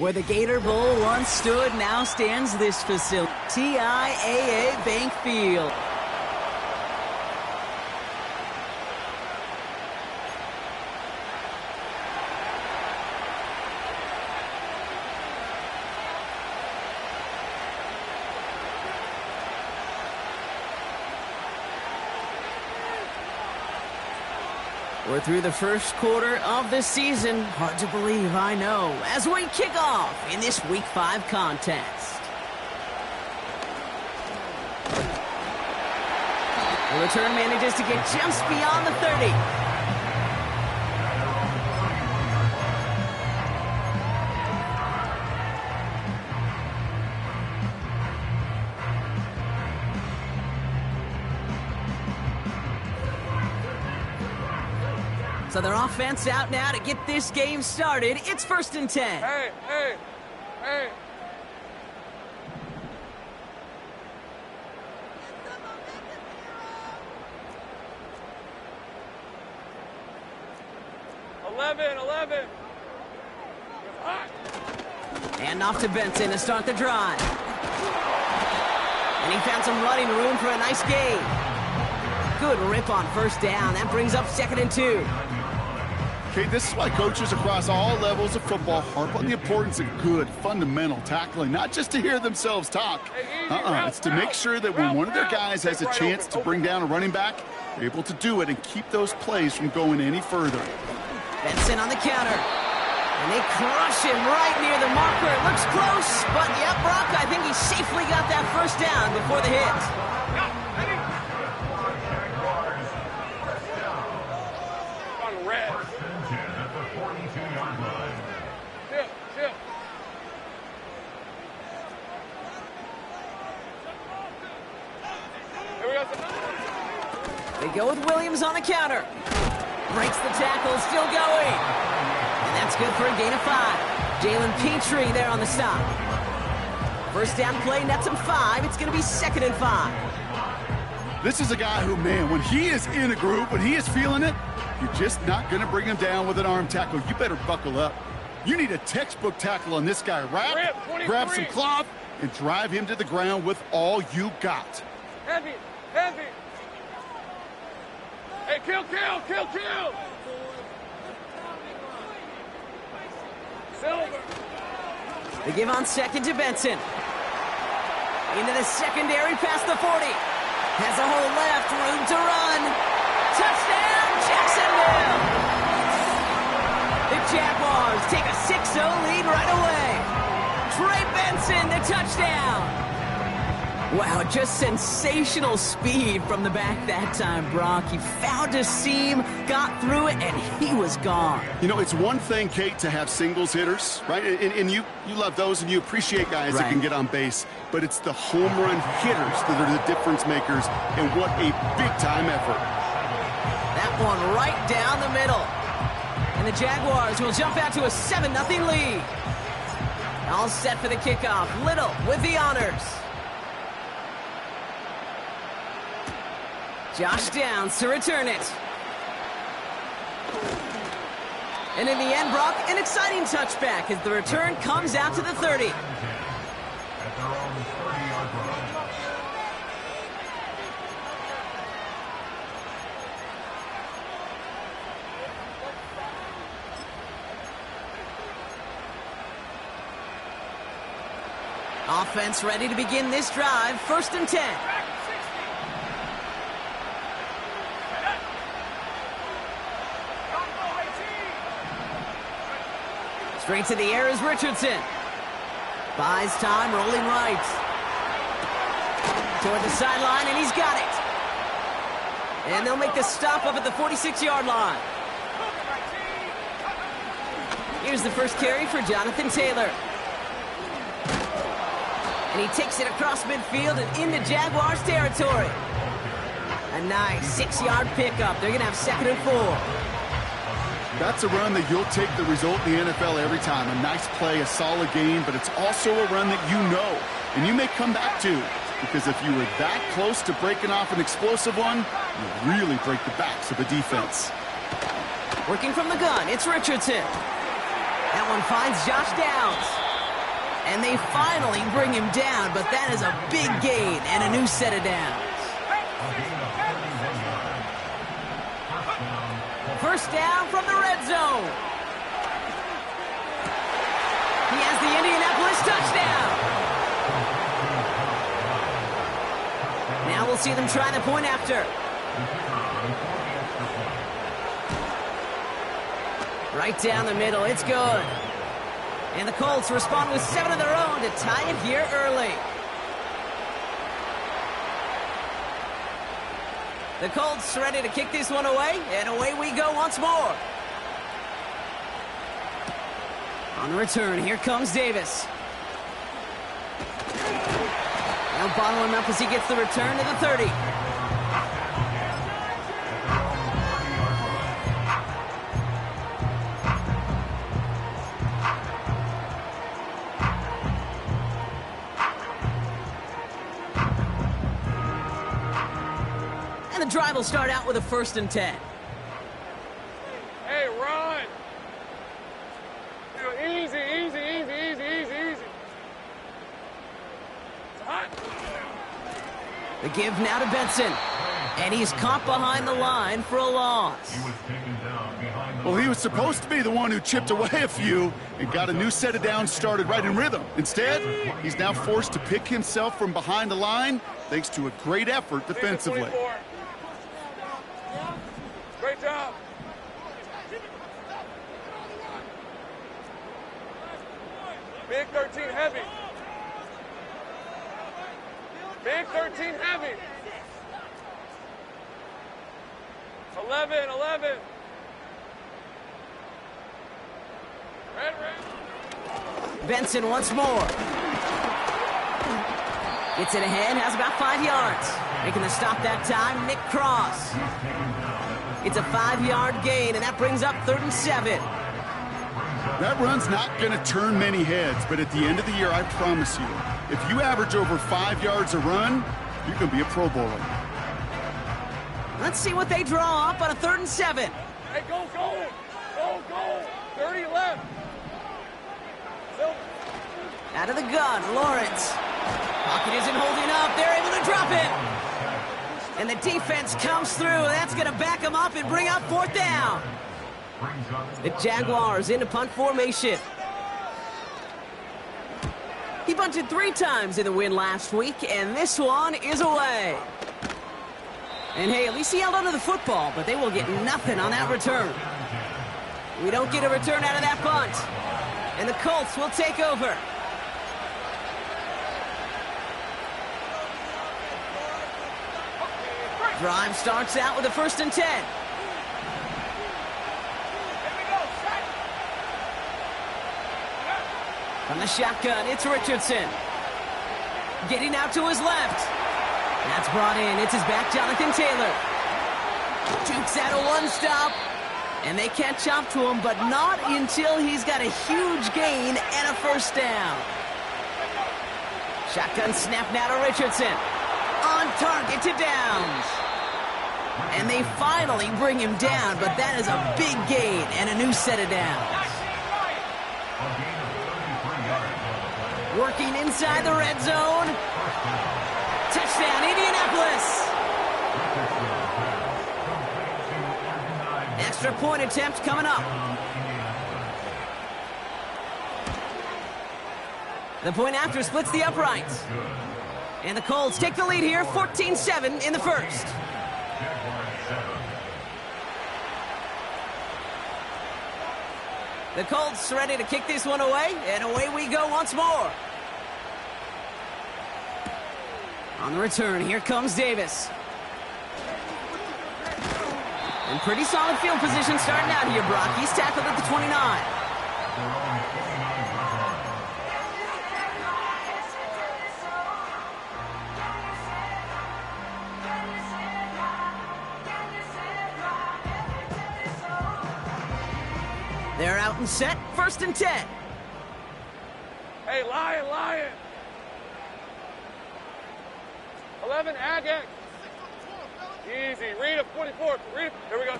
Where the Gator Bowl once stood, now stands this facility, TIAA Bank Field. We're through the first quarter of the season. Hard to believe, I know, as we kick off in this Week 5 contest. The return manages to get just beyond the 30. So their offense out now to get this game started. It's 1st and 10. Hey. Eleven. And off to Benson to start the drive. And he found some running room for a nice gain. Good rip on 1st down. That brings up 2nd and 2. Okay, this is why coaches across all levels of football harp on the importance of good, fundamental tackling, not just to hear themselves talk. It's to make sure that when one of their guys has a chance to bring down a running back, they're able to do it and keep those plays from going any further. Benson on the counter. And they crush him right near the marker. It looks close, but yeah, Brock, I think he safely got that 1st down before the hit. On red. They go with Williams on the counter. Breaks the tackle, still going. And that's good for a gain of 5. Jalen Petrie there on the stop. 1st down play, nets him 5. It's going to be 2nd and 5. This is a guy who, man, when he is in a group, when he is feeling it, you're just not going to bring him down with an arm tackle. You better buckle up. You need a textbook tackle on this guy. Wrap, grab some cloth, and drive him to the ground with all you got. Heavy. Hey, kill. Silver. They give on 2nd to Benson. Into the secondary past the 40. Has a hole left, room to run. Touchdown, Jacksonville! The Jaguars take a 6-0 lead right away. Trey Benson, the touchdown. Wow, just sensational speed from the back that time, Brock. He found a seam, got through it, and he was gone. You know, it's one thing, Kate, to have singles hitters, right? And you love those and you appreciate guys that can get on base. But it's the home run hitters that are the difference makers, and what a big-time effort. That one right down the middle. And the Jaguars will jump out to a 7-0 lead. All set for the kickoff. Little with the honors. Josh Downs to return it. And in the end, Brock, an exciting touchback as the return comes out to the 30. Offense ready to begin this drive. 1st and 10. Straight to the air is Richardson. Buys time, rolling right. Toward the sideline, and he's got it. And they'll make the stop up at the 46-yard line. Here's the first carry for Jonathan Taylor. And he takes it across midfield and into Jaguars territory. A nice 6-yard pickup. They're going to have 2nd and 4. That's a run that you'll take the result in the NFL every time. A nice play, a solid game, but it's also a run that you know, and you may come back to, because if you were that close to breaking off an explosive one, you really break the backs of the defense. Working from the gun, it's Richardson. That one finds Josh Downs. And they finally bring him down, but that is a big gain and a new set of downs. First down from the red zone. He has the Indianapolis touchdown. Now we'll see them try the point after. Right down the middle, it's good. And the Colts respond with 7 of their own to tie it here early. The Colts ready to kick this one away, and away we go once more. On the return, here comes Davis. They'll bottle him up as he gets the return to the 30. And the drive will start out with a 1st and 10. Hey, run. Easy, easy, easy, easy, easy, easy. It's hot. The give now to Benson. And he's caught behind the line for a loss. Well, he was supposed to be the one who chipped away a few and got a new set of downs started right in rhythm. Instead, he's now forced to pick himself from behind the line thanks to a great effort defensively. Great job. Big 13 heavy. Big 13 heavy. 11, 11. Red. Benson once more. Gets it ahead, has about 5 yards. Making the stop that time, Nick Cross. It's a 5-yard gain, and that brings up 3rd and 7. That run's not going to turn many heads, but at the end of the year, I promise you, if you average over 5 yards a run, you're going to be a Pro Bowler. Let's see what they draw up on a 3rd and 7. Hey, go. 30 left. Silver. Out of the gun, Lawrence. Pocket isn't holding up. They're able to drop it. And the defense comes through. That's going to back them up and bring up 4th down. The Jaguars into punt formation. He bunted 3 times in the win last week, and this one is away. And hey, at least he held onto the football, but they will get nothing on that return. We don't get a return out of that punt. And the Colts will take over. Drive starts out with a 1st and 10. From the shotgun, it's Richardson. Getting out to his left. That's brought in. It's his back, Jonathan Taylor. Jukes out a 1-stop. And they catch up to him, but not until he's got a huge gain and a 1st down. Shotgun snap now to Richardson. On target to Downs. And they finally bring him down, but that is a big gain and a new set of downs. Working inside the red zone. Touchdown, Indianapolis. Extra point attempt coming up. The point after splits the uprights. And the Colts take the lead here, 14-7 in the 1st. The Colts ready to kick this one away, and away we go once more. On the return, here comes Davis. And pretty solid field position starting out here, Brock. He's tackled at the 29. They're out and set, 1st and 10. Hey, Lion. 11, Agate. Easy. Read a 44. Read it. Here we go.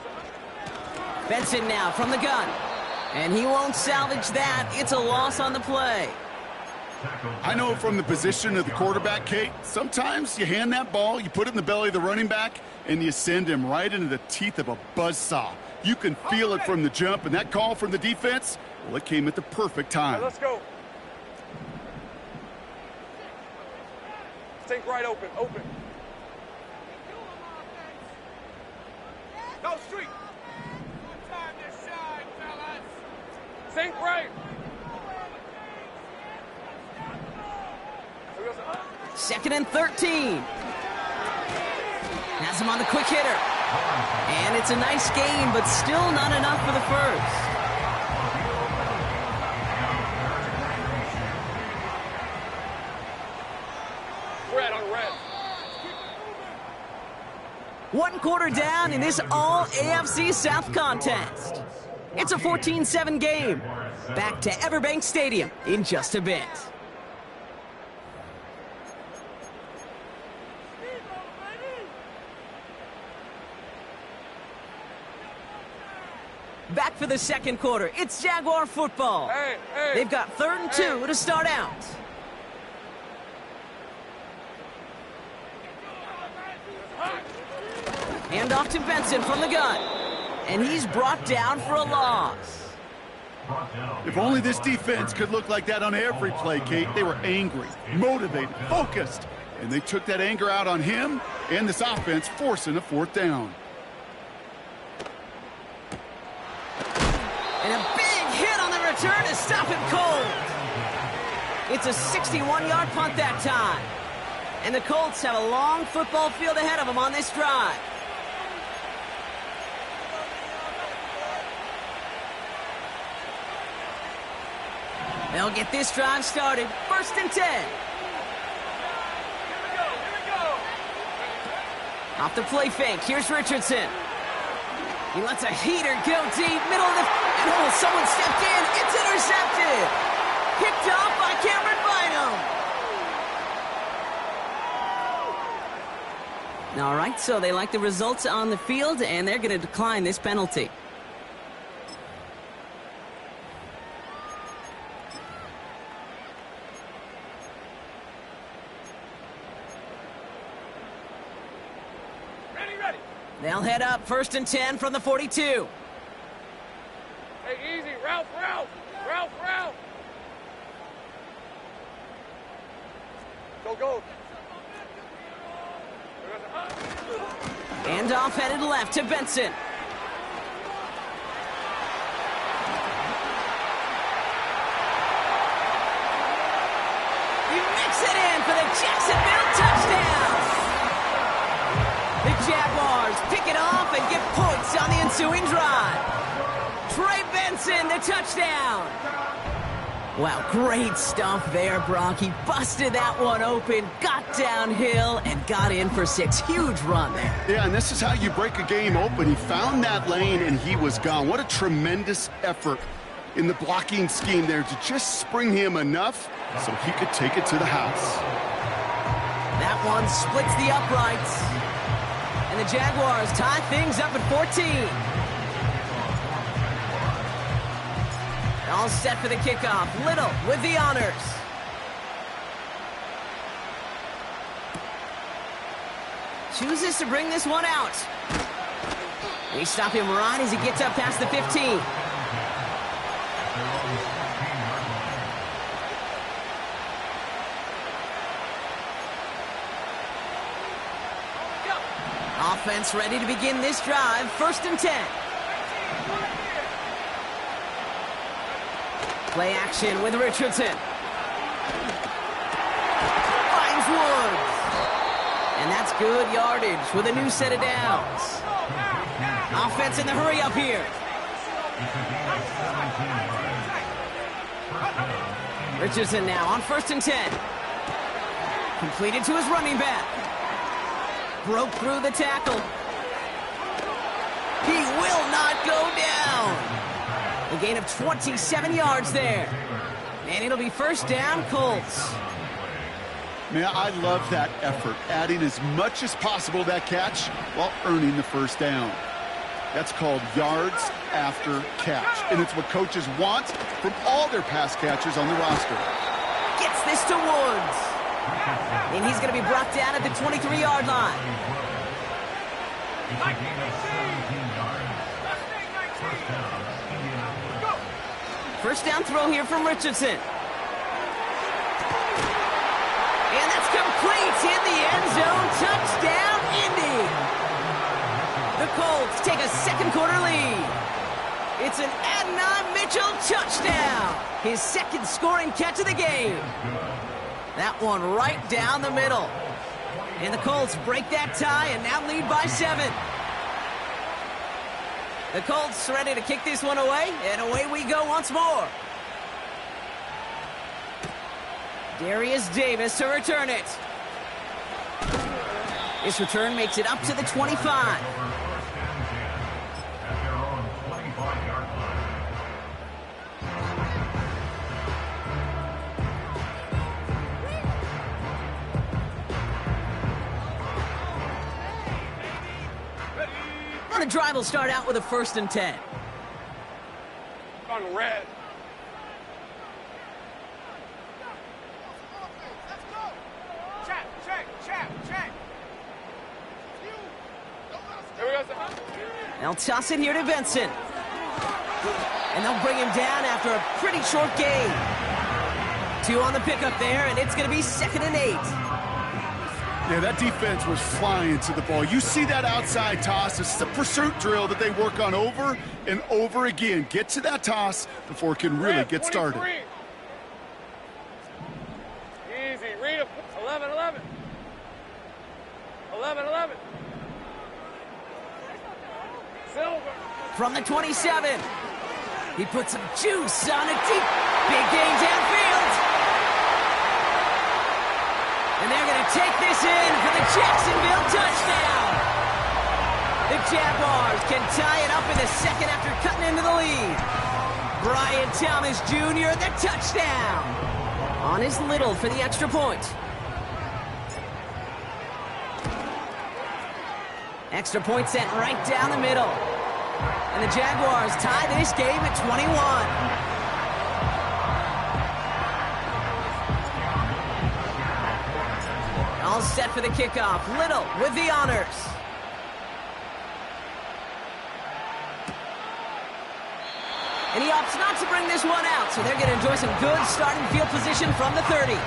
Benson now from the gun. And he won't salvage that. It's a loss on the play. I know from the position of the quarterback, Kate, sometimes you hand that ball, you put it in the belly of the running back, and you send him right into the teeth of a buzzsaw. You can feel it from the jump, and that call from the defense, well, it came at the perfect time. Right, let's go. Sink right open, open. Go street. Time to shine, fellas. Sink right. 2nd and 13. Has him on the quick hitter. And it's a nice gain, but still not enough for the first. Red on red. 1 quarter down in this all-AFC South contest. It's a 14-7 game. Back to Everbank Stadium in just a bit. Back for the 2nd quarter. It's Jaguar football. They've got 3rd and 2 to start out. Hand off to Benson from the gun. And he's brought down for a loss. If only this defense could look like that on every play, Kate. They were angry, motivated, focused. And they took that anger out on him and this offense, forcing a 4th down. And a big hit on the return to stop him cold. It's a 61-yard punt that time. And the Colts have a long football field ahead of them on this drive. They'll get this drive started. 1st and 10. Off the play fake. Here's Richardson. He lets a heater go deep, middle of the... And oh, someone stepped in. It's intercepted. Picked off by Cameron Bynum. All right, so they like the results on the field, and they're going to decline this penalty. They'll head up 1st and 10 from the 42. Hey, easy. Ralph. Go. And off headed left to Benson. He makes it in for the Jacksonville touchdown. The Jaguars pick it off and get points on the ensuing drive. Trey Benson, the touchdown. Wow, great stuff there, Brock. He busted that one open, got downhill, and got in for 6. Huge run there. Yeah, and this is how you break a game open. He found that lane, and he was gone. What a tremendous effort in the blocking scheme there to just spring him enough so he could take it to the house. That one splits the uprights. And the Jaguars tie things up at 14. All set for the kickoff. Little with the honors. Chooses to bring this one out. We stop him right as he gets up past the 15. Offense ready to begin this drive. 1st and 10. Play action with Richardson. Finds Woods. And that's good yardage with a new set of downs. Offense in the hurry up here. Richardson now on 1st and 10. Completed to his running back. Broke through the tackle. He will not go down. A gain of 27 yards there. And it'll be 1st down, Colts. Man, I love that effort, adding as much as possible to that catch while earning the 1st down. That's called yards after catch, and it's what coaches want from all their pass catchers on the roster. Get Gets this to Woods. And he's going to be brought down at the 23-yard line. First down throw here from Richardson. And that's complete in the end zone. Touchdown, Indy. The Colts take a second quarter lead. It's an Adonai Mitchell touchdown. His second scoring catch of the game. That one right down the middle. And the Colts break that tie and now lead by 7. The Colts ready to kick this one away, and away we go once more. Darius Davis to return it. This return makes it up to the 25. The drive will start out with a 1st and 10. On red. Check. Here we go, They'll toss it here to Benson. And they'll bring him down after a pretty short gain. 2 on the pickup there, and it's going to be 2nd and 8. Yeah, that defense was flying to the ball. You see that outside toss. It's a pursuit drill that they work on over and over again. Get to that toss before it can really get started. Easy. Read 11. 11. Silver. From the 27. He puts some juice on it deep. Big gain downfield. And they're going to take this in for the Jacksonville touchdown. The Jaguars can tie it up in the second after cutting into the lead. Brian Thomas Jr., the touchdown. On his little for the extra point. Extra point sent right down the middle. And the Jaguars tie this game at 21. All set for the kickoff. Little with the honors. And he opts not to bring this one out, so they're going to enjoy some good starting field position from the 30.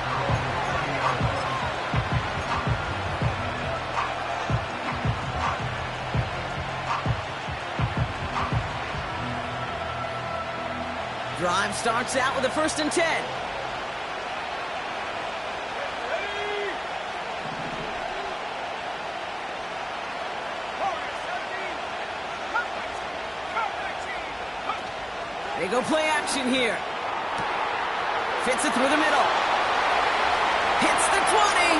Drive starts out with a 1st and 10. They go play action here. Fits it through the middle. Hits the 20.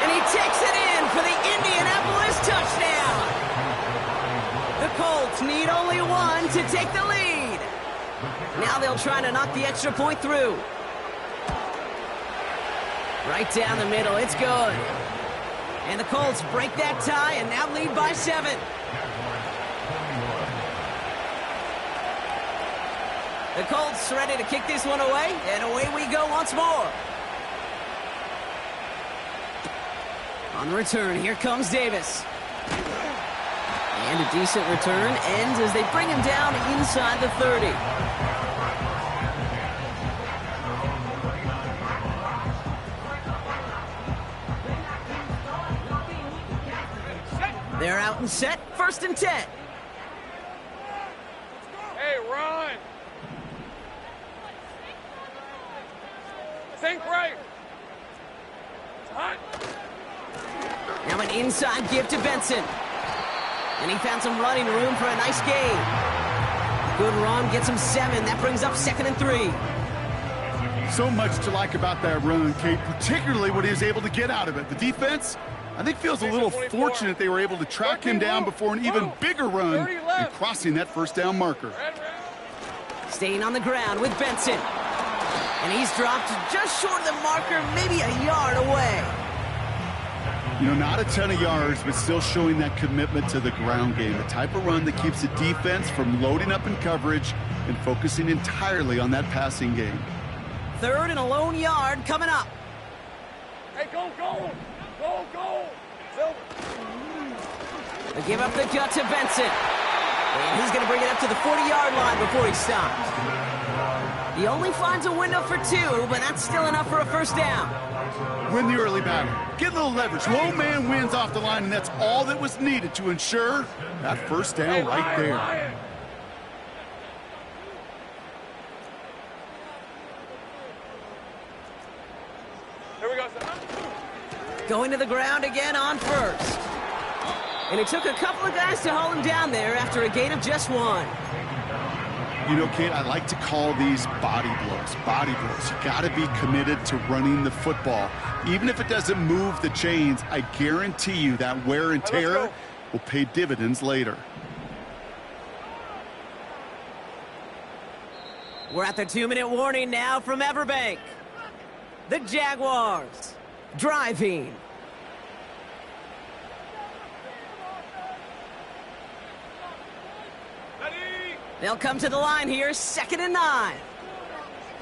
And he takes it in for the Indianapolis touchdown. The Colts need only 1 to take the lead. Now they'll try to knock the extra point through. Right down the middle. It's good. And the Colts break that tie and now lead by 7. The Colts ready to kick this one away, and away we go once more. On the return, here comes Davis. And a decent return ends as they bring him down inside the 30. They're out and set, 1st and 10. Hey, run. Think right. It's hot. Now an inside give to Benson. And he found some running room for a nice gain. Good run, gets him 7. That brings up 2nd and 3. So much to like about that run, Kate, particularly what he was able to get out of it. The defense, I think, feels a little fortunate they were able to track him down before an even bigger run and crossing that 1st down marker. Staying on the ground with Benson. And he's dropped just short of the marker, maybe a yard away. You know, not a ton of yards, but still showing that commitment to the ground game. The type of run that keeps the defense from loading up in coverage and focusing entirely on that passing game. 3rd and a lone yard coming up. Hey, go, go! Go, go! Silver. They give up the gut to Benson. And he's going to bring it up to the 40-yard line before he stops. He only finds a window for 2, but that's still enough for a first down. Win the early battle. Get a little leverage. Low man wins off the line, and that's all that was needed to ensure that first down right there. Lion. Here we go, son. Going to the ground again on first. And it took a couple of guys to haul him down there after a gain of just 1. You know, Kate, I like to call these body blows. Body blows. You got to be committed to running the football. Even if it doesn't move the chains, I guarantee you that wear and tear will pay dividends later. We're at the 2-minute warning now from Everbank. The Jaguars driving. They'll come to the line here, 2nd and 9.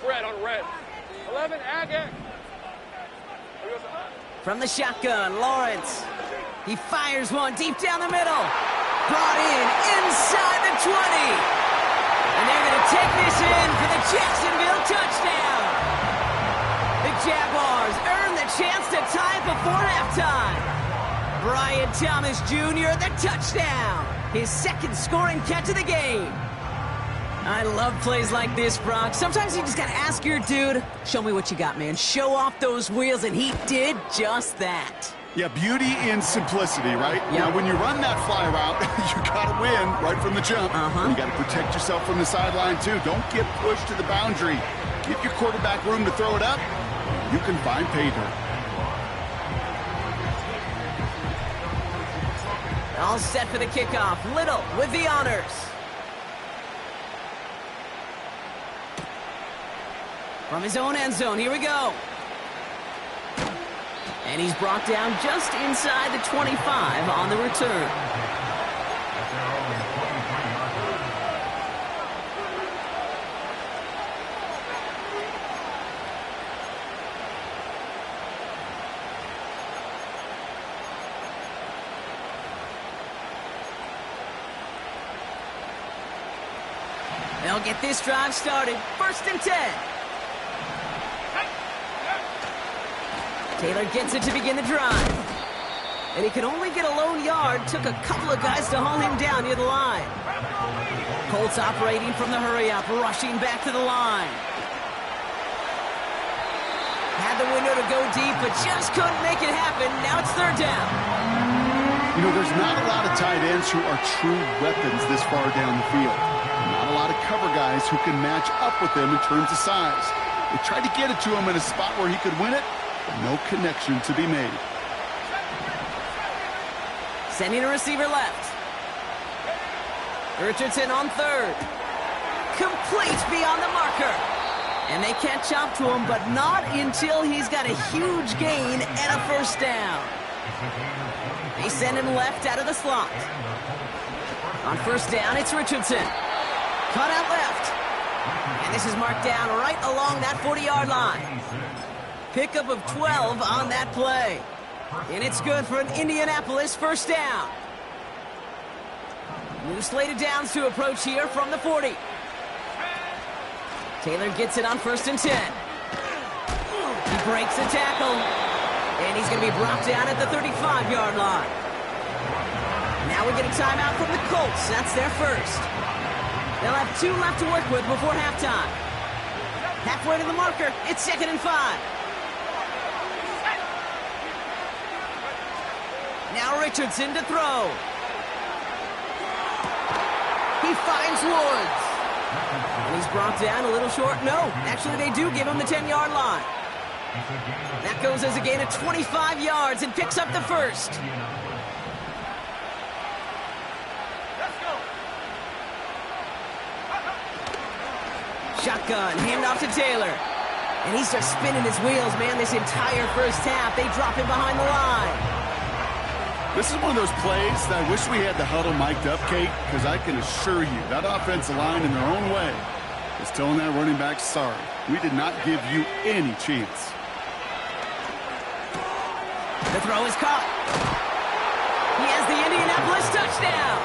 Red on red. 11, Agate. From the shotgun, Lawrence. He fires one deep down the middle. Brought in inside the 20. And they're going to take this in for the Jacksonville touchdown. The Jaguars earn the chance to tie it before halftime. Brian Thomas Jr., the touchdown. His 2nd scoring catch of the game. I love plays like this, Brock. Sometimes you just got to ask your dude, show me what you got, man. Show off those wheels, and he did just that. Yeah, beauty in simplicity, right? Yep. Now, when you run that fly route, you got to win right from the jump. You got to protect yourself from the sideline, too. Don't get pushed to the boundary. Give your quarterback room to throw it up. You can find pay dirt. All set for the kickoff. Little with the honors. From his own end zone, here we go. And he's brought down just inside the 25 on the return. They'll get this drive started. 1st and 10. Taylor gets it to begin the drive. And he can only get a lone yard. Took a couple of guys to haul him down near the line. Colts operating from the hurry-up, rushing back to the line. Had the window to go deep, but just couldn't make it happen. Now it's 3rd down. You know, there's not a lot of tight ends who are true weapons this far down the field. Not a lot of cover guys who can match up with them in terms of size. They tried to get it to him in a spot where he could win it, but no connection to be made. Sending a receiver left. Richardson on 3rd. Complete beyond the marker. And they catch up to him, but not until he's got a huge gain and a first down. They send him left out of the slot. On 1st down, it's Richardson. Cut out left. And this is marked down right along that 40-yard line. Pickup of 12 on that play. And it's good for an Indianapolis first down. New slated downs to approach here from the 40. Taylor gets it on 1st and 10. He breaks the tackle. And he's going to be brought down at the 35-yard line. Now we get a timeout from the Colts. That's their first. They'll have 2 left to work with before halftime. Halfway to the marker, it's 2nd and 5. Now Richardson to throw. He finds Woods. And he's brought down a little short. No, actually they do give him the 10-yard line. That goes as a gain of 25 yards and picks up the first. Shotgun, hand off to Taylor. And he starts spinning his wheels, man, this entire first half. They drop him behind the line. This is one of those plays that I wish we had the huddle mic'd up, Kate, because I can assure you that offensive line in their own way is telling that running back, sorry, we did not give you any chance. The throw is caught. He has the Indianapolis touchdown.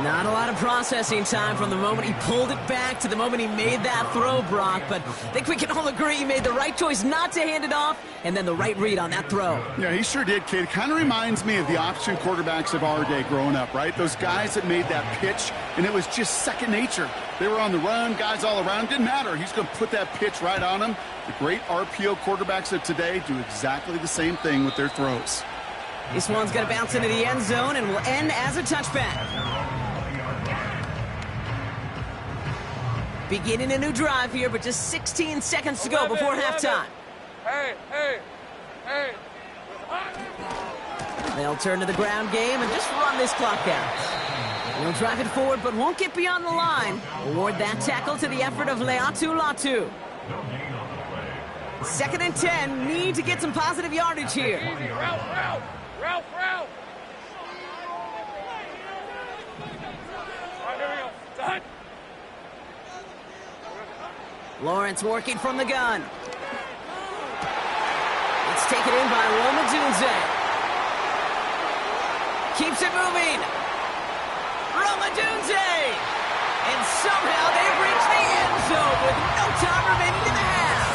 Not a lot of processing time from the moment he pulled it back to the moment he made that throw, Brock. But I think we can all agree he made the right choice not to hand it off, and then the right read on that throw. Yeah, he sure did, kid. It kind of reminds me of the option quarterbacks of our day growing up, right? Those guys that made that pitch, and it was just second nature. They were on the run, guys all around. Didn't matter. He's going to put that pitch right on him. The great RPO quarterbacks of today do exactly the same thing with their throws. This one's going to bounce into the end zone and will end as a touchback. Beginning a new drive here, but just 16 seconds to go before halftime. Hey. They'll turn to the ground game and just run this clock out. They'll drive it forward, but won't get beyond the line. Award that tackle to the effort of Laiatu Latu. 2nd and 10, need to get some positive yardage here. Easy, route. All right, here we go. Done. Lawrence working from the gun. It's taken in by Roma Dunze. Keeps it moving. Roma Dunze! And somehow they've reached the end zone with no time remaining in the half.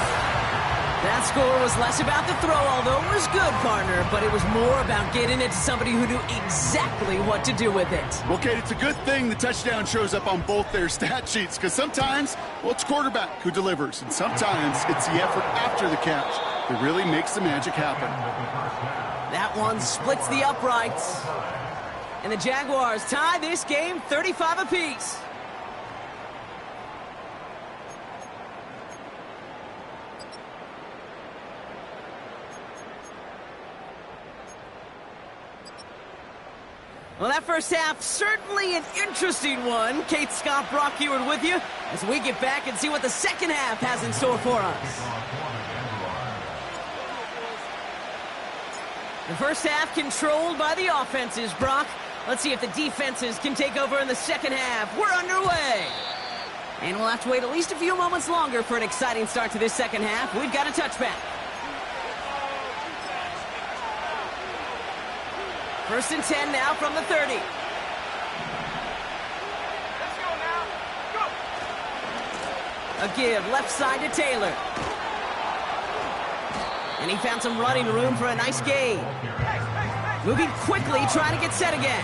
That score was less about the throw, although it was good, partner, but it was more about getting it to somebody who knew exactly what to do with it. Well, Kate, it's a good thing the touchdown shows up on both their stat sheets, because sometimes, well, it's quarterback who delivers, and sometimes it's the effort after the catch that really makes the magic happen. That one splits the uprights. And the Jaguars tie this game 35 apiece. Well, that first half, certainly an interesting one. Kate Scott, Brock Huard with you as we get back and see what the second half has in store for us. The first half controlled by the offenses, Brock. Let's see if the defenses can take over in the second half. We're underway. And we'll have to wait at least a few moments longer for an exciting start to this second half. We've got a touchback. 1st and 10 now from the 30. Let's go now. Go. A give left side to Taylor. And he found some running room for a nice gain. Moving quickly, trying to get set again.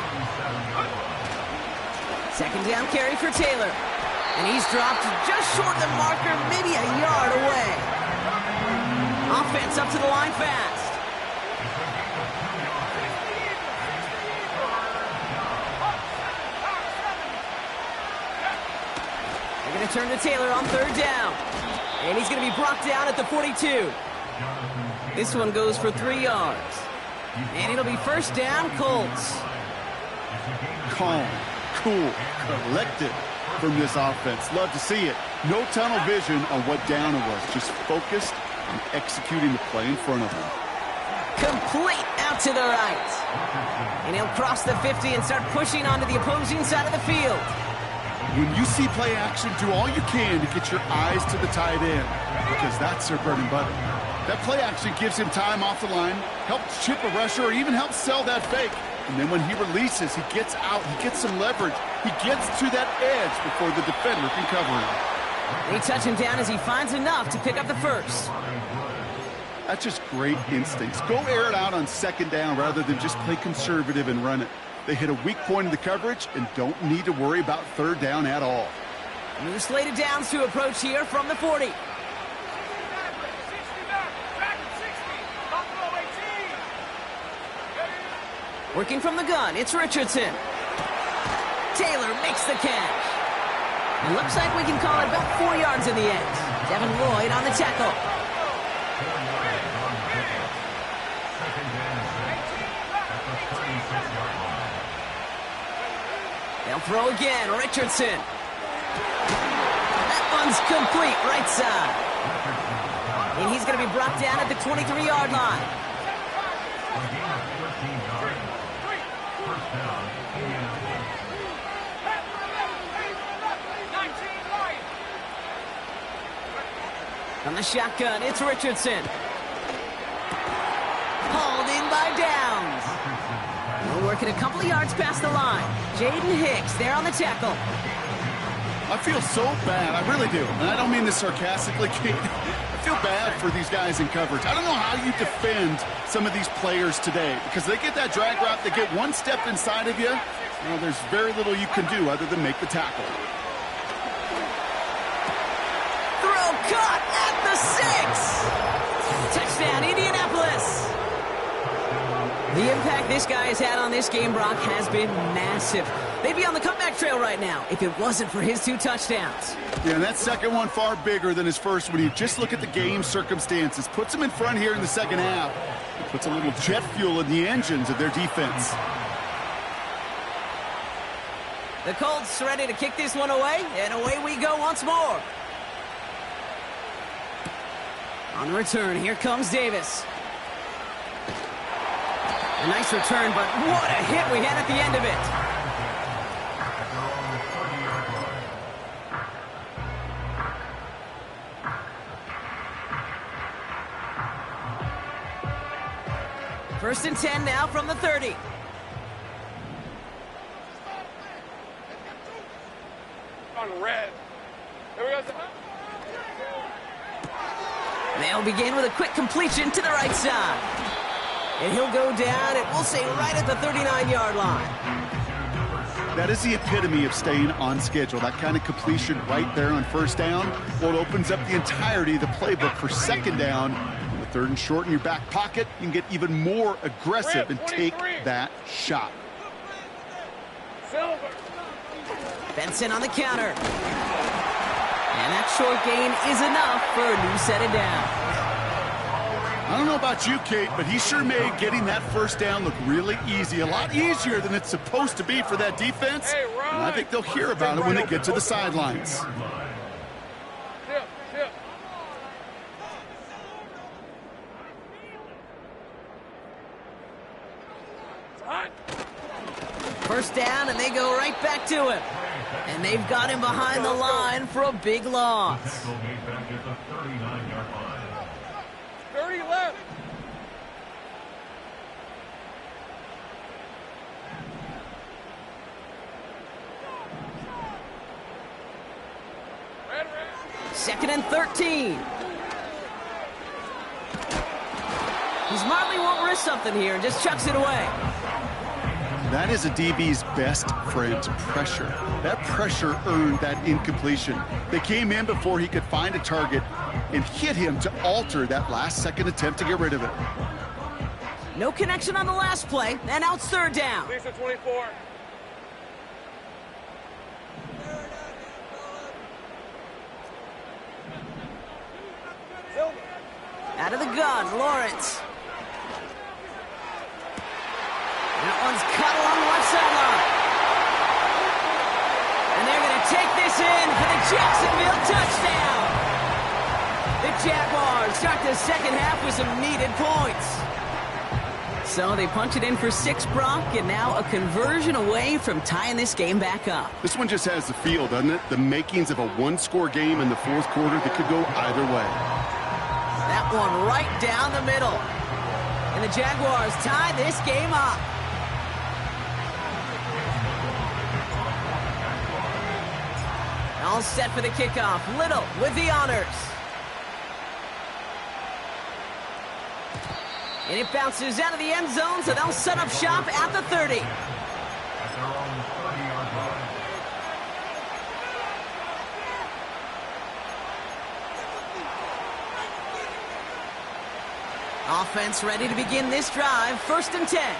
2nd down carry for Taylor. And he's dropped just short of the marker, maybe a yard away. Offense up to the line fast. They're going to turn to Taylor on 3rd down. And he's going to be brought down at the 42. This one goes for 3 yards. And it'll be 1st down, Colts. Calm, cool, collected from this offense. Love to see it. No tunnel vision on what down it was. Just focused on executing the play in front of him. Complete out to the right. And he'll cross the 50 and start pushing onto the opposing side of the field. When you see play action, do all you can to get your eyes to the tight end, because that's their bread and butter. That play action gives him time off the line, helps chip a rusher, or even helps sell that fake. And then when he releases, he gets out, he gets some leverage. He gets to that edge before the defender can cover him. They touch him down as he finds enough to pick up the first. That's just great instincts. Go air it out on 2nd down rather than just play conservative and run it. They hit a weak point in the coverage and don't need to worry about 3rd down at all. New slated downs to approach here from the 40. Working from the gun, it's Richardson. Taylor makes the catch. It looks like we can call it about 4 yards in the end. Devin Lloyd on the tackle. They'll throw again, Richardson. That one's complete, right side. And he's going to be brought down at the 23-yard line. From the shotgun, it's Richardson. Hauled in by Downs. We're working a couple of yards past the line. Jaden Hicks there on the tackle. I feel so bad. I really do. And I don't mean this sarcastically, Kate. I feel bad for these guys in coverage. I don't know how you defend some of these players today because they get that drag route, they get one step inside of you. Well, there's very little you can do other than make the tackle. Throw caught at the 6. Touchdown, Indianapolis. The impact this guy has had on this game, Brock, has been massive. They'd be on the comeback trail right now if it wasn't for his 2 touchdowns. Yeah, and that second one far bigger than his first when you just look at the game circumstances. Puts them in front here in the second half. Puts a little jet fuel in the engines of their defense. The Colts ready to kick this one away, and away we go once more. On the return, here comes Davis. A nice return, but what a hit we had at the end of it. First and 10 now from the 30. On red. Here we go. They'll begin with a quick completion to the right side. And he'll go down, and we'll say right at the 39-yard line. That is the epitome of staying on schedule. That kind of completion right there on first down. Well, it opens up the entirety of the playbook for second down. The third and short in your back pocket, you can get even more aggressive and take that shot. Silver. Benson on the counter. And that short gain is enough for a new set of downs. I don't know about you, Kate, but he sure made getting that first down look really easy. A lot easier than it's supposed to be for that defense. Hey, and I think they'll hear about it when they get to the sidelines. Tip, tip. It's hot. First down, and they go right back to him. And they've got him behind the line for a big loss. 30 left. Red. Second and 13. He smartly won't risk something here and just chucks it away. That is a DB's best friend, pressure. That pressure earned that incompletion. They came in before he could find a target and hit him to alter that last-second attempt to get rid of it. No connection on the last play, and now it's third down. Lisa 24. Silver. Out of the gun, Lawrence. That one's cut along the left sideline. And they're going to take this in for the Jacksonville touchdown. The Jaguars start the second half with some needed points. So they punch it in for 6, Brock, and now a conversion away from tying this game back up. This one just has the feel, doesn't it? The makings of a one-score game in the fourth quarter that could go either way. That one right down the middle. And the Jaguars tie this game up. All set for the kickoff. Little with the honors. And it bounces out of the end zone, so they'll set up shop at the 30. Offense ready to begin this drive. First and 10.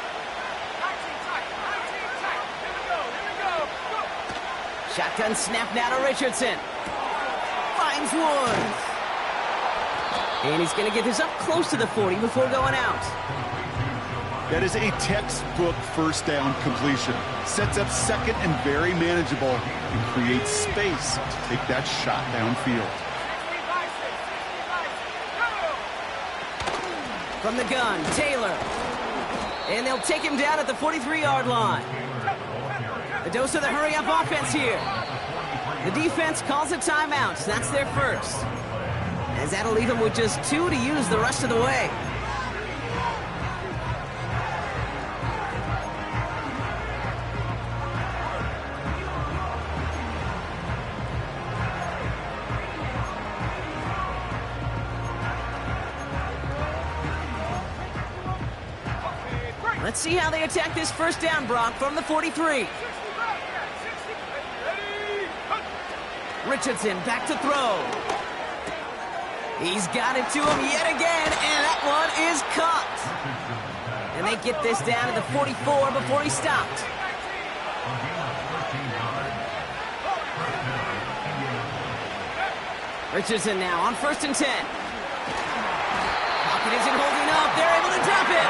Shotgun snap now to Richardson. Finds Woods. And he's going to get this up close to the 40 before going out. That is a textbook first down completion. Sets up second and very manageable and creates space to take that shot downfield. From the gun, Taylor. And they'll take him down at the 43-yard line. The dose of the hurry-up offense here. The defense calls a timeout. That's their first. As as that'll leave him with just 2 to use the rest of the way. Let's see how they attack this first down, Brock, from the 43. Richardson back to throw. He's got it to him yet again, and that one is caught. And they get this down to the 44 before he stopped. Richardson now on 1st and 10. Pocket isn't holding up. They're able to drop it.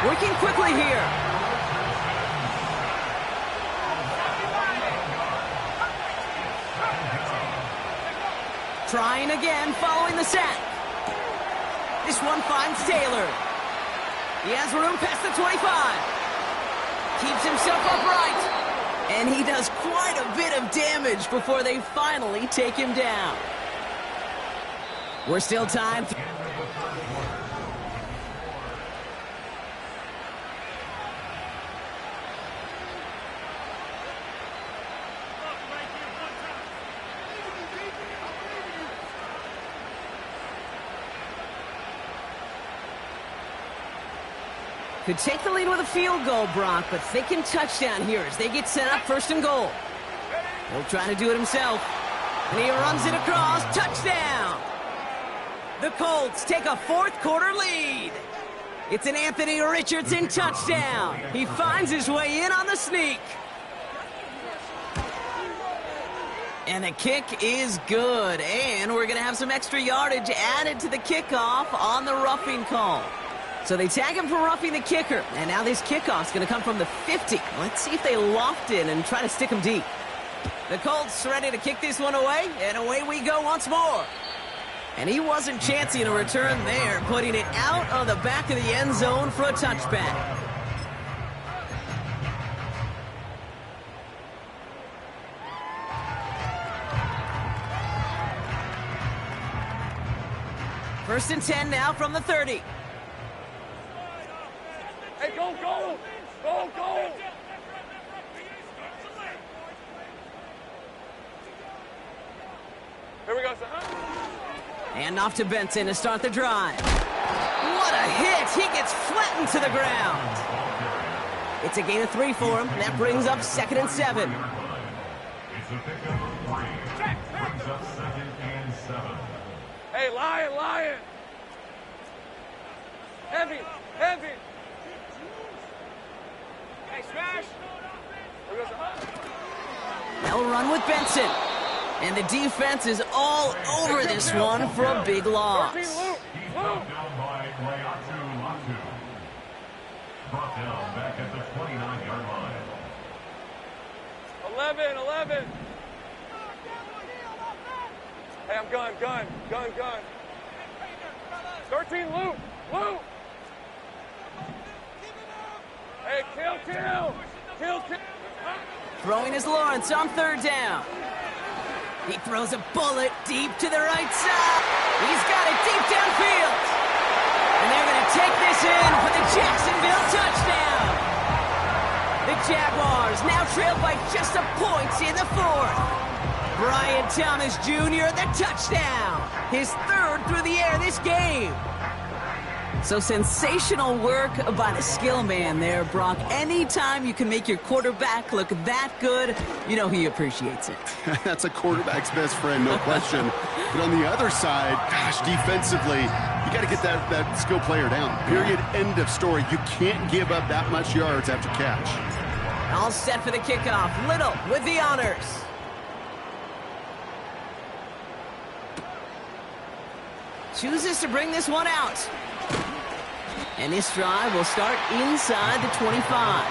Working quickly here. Trying again, following the sack. This one finds Taylor. He has room past the 25. Keeps himself upright. And he does quite a bit of damage before they finally take him down. We're still tied. Could take the lead with a field goal, Brock, but thinking touchdown here as they get set up 1st and goal. He'll try to do it himself. And he runs it across. Touchdown! The Colts take a 4th quarter lead. It's an Anthony Richardson touchdown. He finds his way in on the sneak. And the kick is good. And we're going to have some extra yardage added to the kickoff on the roughing call. So they tag him for roughing the kicker. And now this kickoff's going to come from the 50. Let's see if they loft in and try to stick him deep. The Colts ready to kick this one away. And away we go once more. And he wasn't chancing a return there, putting it out of the back of the end zone for a touchback. First and 10 now from the 30. Hey, go, go! Go, go! Here we go, son. And off to Benson to start the drive. What a hit! He gets flattened to the ground. It's a gain of 3 for him. That brings up 2nd and 7. Hey, Lion, Lion! Heavy, heavy! Hey, smash! Here we go, son. They'll run with Benson. And the defense is all over this one for a big loss. 13, Luke. Brought down back at the 29-yard line. 11. Hey, I'm gun. 13, Luke. Hey, kill. Throwing is Lawrence on 3rd down. He throws a bullet deep to the right side. He's got it deep downfield. And they're going to take this in for the Jacksonville touchdown. The Jaguars now trail by just a point in the 4th. Brian Thomas Jr., the touchdown. His 3rd through the air this game. So sensational work by the skill man there, Brock. Anytime you can make your quarterback look that good, you know he appreciates it. That's a quarterback's best friend, no question. But on the other side, gosh, defensively, you got to get that skill player down. Period, end of story. You can't give up that much yards after catch. All set for the kickoff. Little with the honors. Chooses to bring this one out. And this drive will start inside the 25.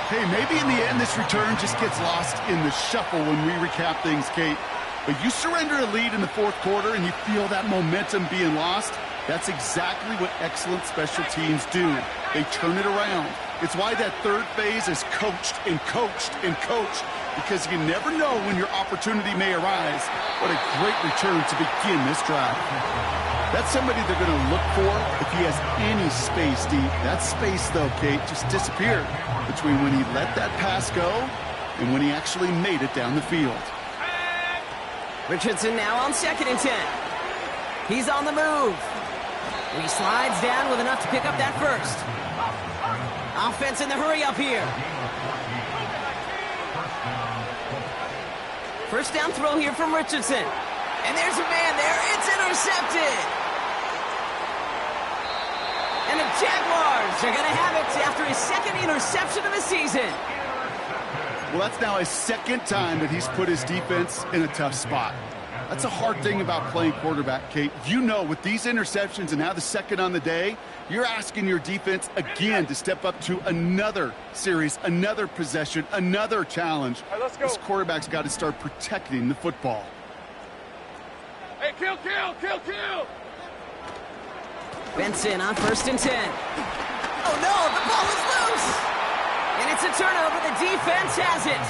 Hey, maybe in the end this return just gets lost in the shuffle when we recap things, Kate. But you surrender a lead in the 4th quarter and you feel that momentum being lost. That's exactly what excellent special teams do. They turn it around. It's why that 3rd phase is coached and coached and coached because you never know when your opportunity may arise. What a great return to begin this drive. That's somebody they're going to look for if he has any space deep. That space, though, Kate, just disappeared between when he let that pass go and when he actually made it down the field. Richardson now on 2nd and 10. He's on the move. And he slides down with enough to pick up that first. Offense in the hurry up here. First down throw here from Richardson. And there's a man there. It's intercepted. And the Jaguars are going to have it after his 2nd interception of the season. Well, that's now his 2nd time that he's put his defense in a tough spot. That's a hard thing about playing quarterback, Kate. You know, with these interceptions and now the 2nd on the day, you're asking your defense again to step up to another series, another possession, another challenge. All right, let's go. This quarterback's got to start protecting the football. Hey, kill! Benson on 1st and 10. Oh, no, the ball is loose. And it's a turnover. The defense has it.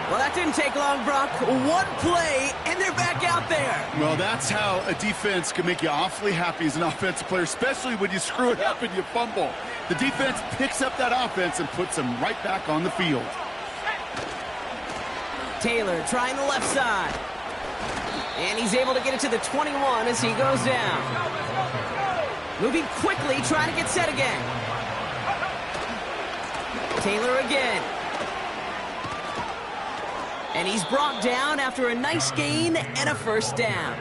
Well, that didn't take long, Brock. One play, and they're back out there. Well, that's how a defense can make you awfully happy as an offensive player, especially when you screw it up and you fumble. The defense picks up that offense and puts them right back on the field. Taylor trying the left side. And he's able to get it to the 21 as he goes down. Moving quickly, trying to get set again. Taylor again. And he's brought down after a nice gain and a first down.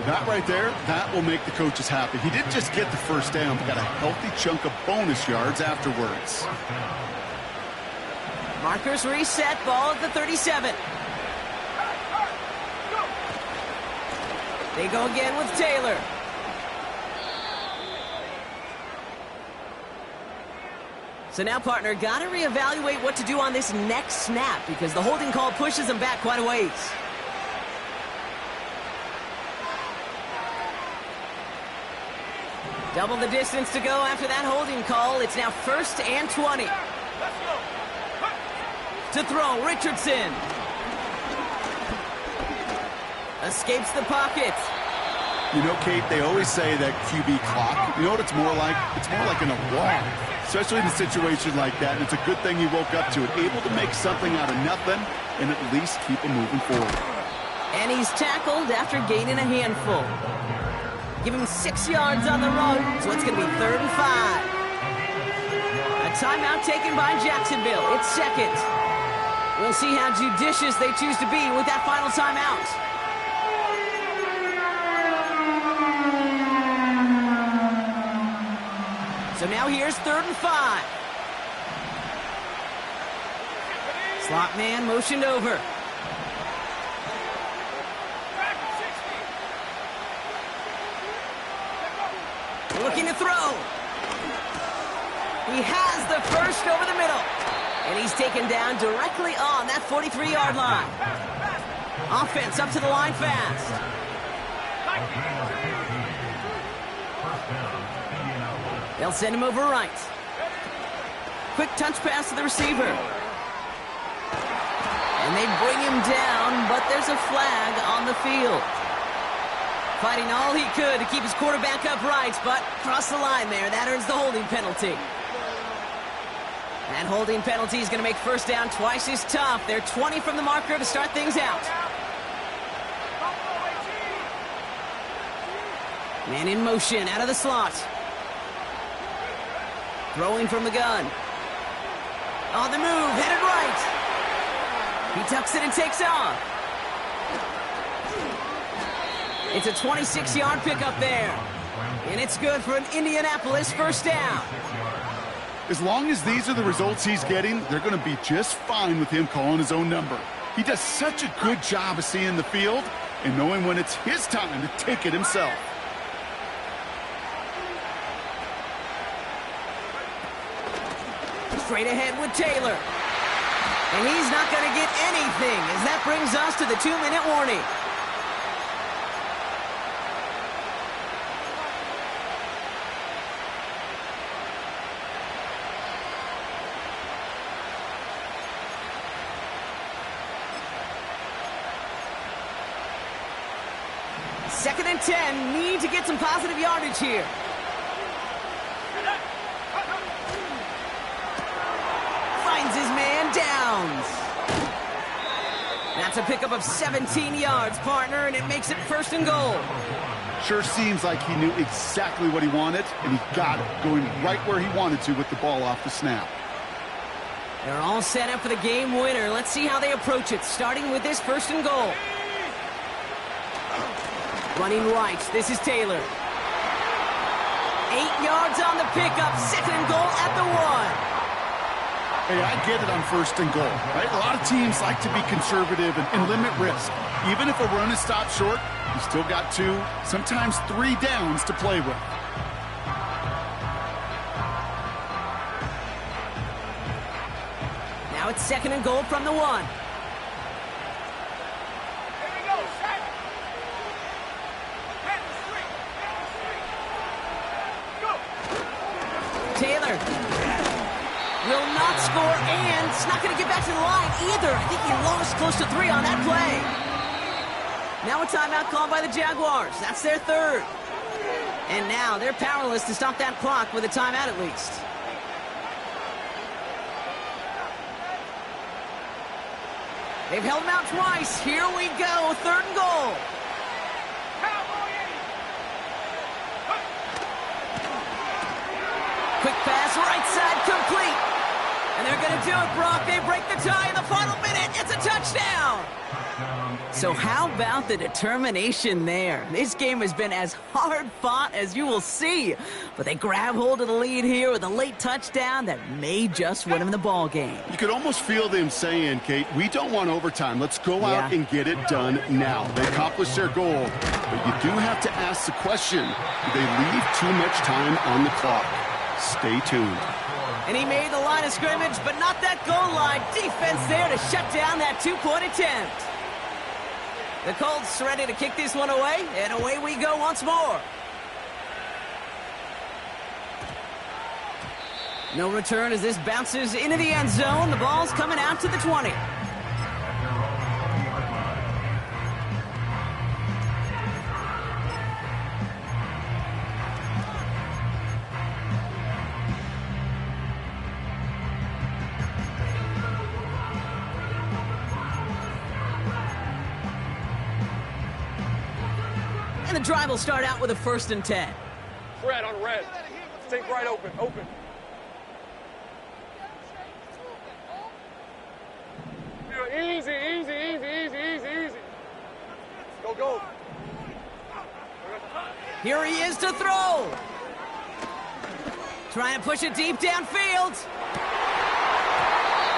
That right there, that will make the coaches happy. He didn't just get the first down, but got a healthy chunk of bonus yards afterwards. Markers reset, ball at the 37. They go again with Taylor. So now, partner, got to reevaluate what to do on this next snap because the holding call pushes them back quite a ways. Double the distance to go after that holding call. It's now 1st and 20. To throw, Richardson. Escapes the pocket. You know, Kate, they always say that QB clock, you know what it's more like? It's more like an alarm, especially in a situation like that. And it's a good thing he woke up to it, able to make something out of nothing and at least keep him moving forward. And he's tackled after gaining a handful. Give him 6 yards on the run, so it's going to be 3rd and 5. A timeout taken by Jacksonville. It's 2nd. We'll see how judicious they choose to be with that final timeout. So now here's 3rd and 5. Slot man motioned over. Looking to throw. He has the first over the middle. And he's taken down directly on that 43-yard line. Offense up to the line fast. They'll send him over right. Quick touch pass to the receiver. And they bring him down, but there's a flag on the field. Fighting all he could to keep his quarterback upright, but cross the line there. That earns the holding penalty. That holding penalty is going to make first down twice as tough. They're 20 from the marker to start things out. Man in motion out of the slot. Throwing from the gun. On the move, headed right. He tucks it and takes off. It's a 26-yard pickup there. And it's good for an Indianapolis first down. As long as these are the results he's getting, they're going to be just fine with him calling his own number. He does such a good job of seeing the field and knowing when it's his time to take it himself. Straight ahead with Taylor. And he's not going to get anything as that brings us to the 2-minute warning. 2nd and 10. Need to get some positive yardage here. Finds his man Downs. That's a pickup of 17 yards, partner, and it makes it 1st and goal. Sure seems like he knew exactly what he wanted, and he got it, going right where he wanted to with the ball off the snap. They're all set up for the game winner. Let's see how they approach it, starting with this 1st and goal. Running right, this is Taylor. 8 yards on the pickup, 2nd and goal at the 1. Hey, I get it on 1st and goal, right? A lot of teams like to be conservative and limit risk. Even if a run is stopped short, you still got 2, sometimes 3 downs to play with. Now it's 2nd and goal from the 1. Taylor will not score, and it's not going to get back to the line either. I think he lost close to 3 on that play. Now a timeout called by the Jaguars. That's their 3rd. And now they're powerless to stop that clock with a timeout at least. They've held him out twice. Here we go, 3rd and goal. Quick pass, right side, complete. And they're going to do it, Brock. They break the tie in the final minute. It's a touchdown. So how about the determination there? This game has been as hard-fought as you will see. But they grab hold of the lead here with a late touchdown that may just win them the ball game. You could almost feel them saying, Kate, we don't want overtime. Let's go out and get it done now. They accomplished their goal. But you do have to ask the question, do they leave too much time on the clock? Stay tuned. And he made the line of scrimmage, but not that goal line. Defense there to shut down that 2-point attempt. The Colts ready to kick this one away, and away we go once more. No return as this bounces into the end zone. The ball's coming out to the 20. And the drive will start out with a 1st and 10. Red on red. Think right open. Easy. Go. Here he is to throw. Trying to push it deep downfield.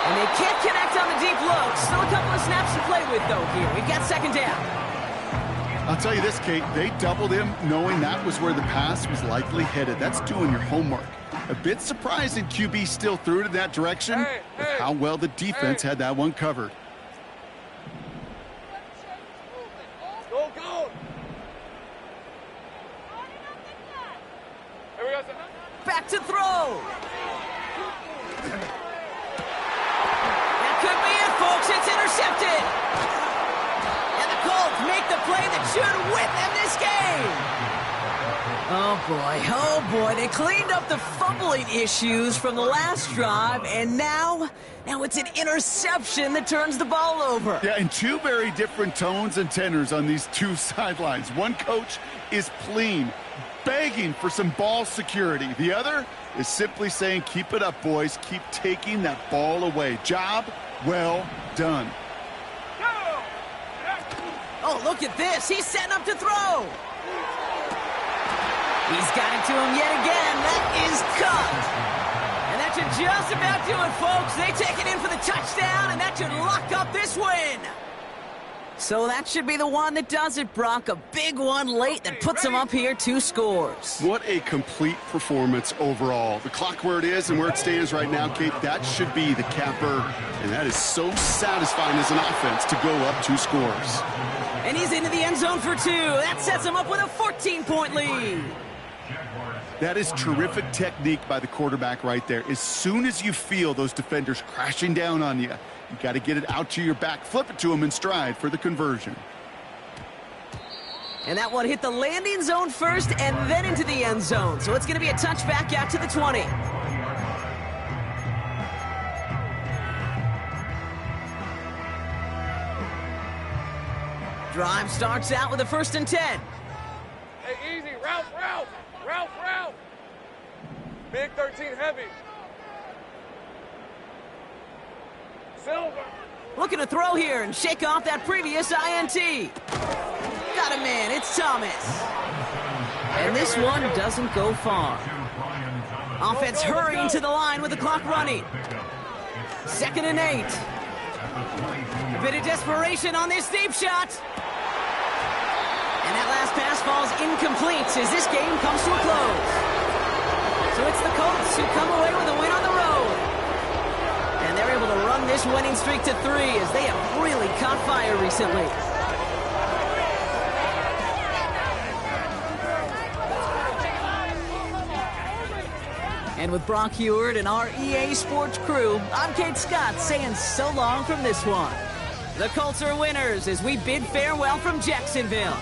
And they can't connect on the deep look. Still a couple of snaps to play with, though, here. We've got 2nd down. I'll tell you this, Kate, they doubled him knowing that was where the pass was likely headed. That's doing your homework. A bit surprising QB still threw it in that direction, but how well the defense had that one covered. Go. Here we go. Back to throw. That could be it, folks. It's intercepted. And the Colts make the play that should win them this game. Oh boy, they cleaned up the fumbling issues from the last drive, and now it's an interception that turns the ball over. Yeah, and 2 very different tones and tenors on these 2 sidelines. One coach is pleading, begging for some ball security. The other is simply saying, keep it up, boys. Keep taking that ball away. Job well done. Oh, look at this. He's setting up to throw. He's got it to him yet again. That is cut. And that should just about do it, folks. They take it in for the touchdown, and that should lock up this win. So that should be the one that does it, Brock. A big one late that puts them up here 2 scores. What a complete performance overall. The clock where it is and where it stands right now, Kate, that should be the capper. And that is so satisfying as an offense to go up 2 scores. And he's into the end zone for 2. That sets him up with a 14-point lead. That is terrific technique by the quarterback right there. As soon as you feel those defenders crashing down on you, you got to get it out to your back, flip it to them in stride for the conversion. And that one hit the landing zone first and then into the end zone. So it's going to be a touchback out to the 20. Drive starts out with a 1st and 10. Hey, easy. Route. Big 13 heavy. Silver. Looking to throw here and shake off that previous INT. Got him in. It's Thomas. And this one doesn't go far. Offense hurrying to the line with the clock running. 2nd and 8. A bit of desperation on this deep shot. And that last pass falls incomplete as this game comes to a close. So it's the Colts who come away with a win on the road. And they're able to run this winning streak to 3 as they have really caught fire recently. And with Brock Heward and our EA Sports crew, I'm Kate Scott saying so long from this one. The Colts are winners as we bid farewell from Jacksonville.